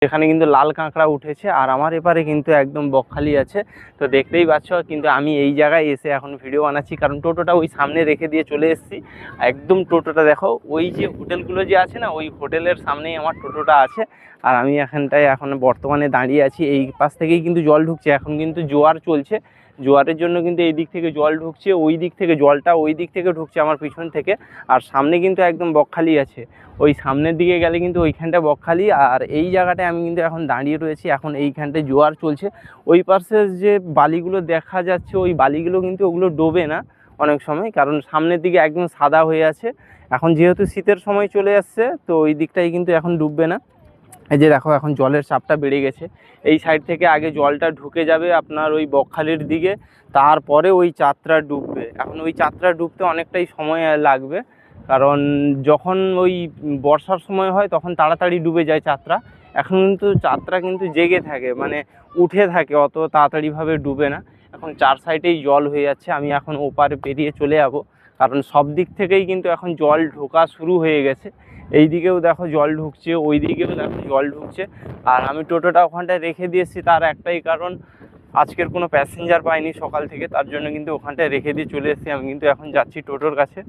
এখানে কিন্তু লাল কাঁকড়া উঠেছে, আর আমার এপারে কিন্তু একদম বকখালি আছে। তো দেখতেই পাচ্ছ, কিন্তু আমি এই জায়গায় এসে এখন ভিডিও বানাচ্ছি, কারণ টোটোটা ওই সামনে রেখে দিয়ে চলে এসেছি। একদম টোটোটা দেখো, ওই যে হোটেলগুলো যে আছে না, ওই হোটেলের সামনেই আমার টোটোটা আছে। আর আমি এখানটায় এখন বর্তমানে দাঁড়িয়ে আছি। এই পাশ থেকেই কিন্তু জল ঢুকছে, এখন কিন্তু জোয়ার চলছে। জোয়ারের জন্য কিন্তু এই দিক থেকে জল ঢুকছে, ওই দিক থেকে জলটা ওই দিক থেকে ঢুকছে আমার পিছন থেকে। আর সামনে কিন্তু একদম বকখালি আছে, ওই সামনের দিকে গেলে কিন্তু ওইখানটা বকখালি। আর এই জায়গাটায় আমি কিন্তু এখন দাঁড়িয়ে রয়েছি, এখন এইখানটায় জোয়ার চলছে। ওই পাশে যে বালিগুলো দেখা যাচ্ছে, ওই বালিগুলো কিন্তু ওগুলো ডোবে না অনেক সময়, কারণ সামনের দিকে একদম সাদা হয়ে আছে। এখন যেহেতু শীতের সময় চলে আসছে, তো ওই দিকটাই কিন্তু এখন ডুববে না। এই যে দেখো, এখন জলের চাপটা বেড়ে গেছে। এই সাইড থেকে আগে জলটা ঢুকে যাবে আপনার ওই বকখালির দিকে, তারপরে ওই চাতরা ডুববে। এখন ওই চাতরা ডুবতে অনেকটাই সময় লাগবে, কারণ যখন ওই বর্ষার সময় হয় তখন তাড়াতাড়ি ডুবে যায় চাতরা। এখন কিন্তু চাতরা কিন্তু জেগে থাকে, মানে উঠে থাকে, অত তাড়াতাড়িভাবে ডুবে না। এখন চার সাইডেই জল হয়ে যাচ্ছে। আমি এখন ওপারে পেরিয়ে চলে যাব, কারণ সব দিক থেকেই কিন্তু এখন জল ঢোকা শুরু হয়ে গেছে। এই দিকেও দেখো জল ঢুকছে, ওই দিকেও দেখো জল ঢুকছে। আর আমি টোটোটা ওখানটায় রেখে দিয়েছি, তার একটাই কারণ, আজকের কোনো প্যাসেঞ্জার পাইনি সকাল থেকে, তার জন্য কিন্তু ওখানটায় রেখে দিয়ে চলে এসেছি। আমি কিন্তু এখন যাচ্ছি টোটোর কাছে।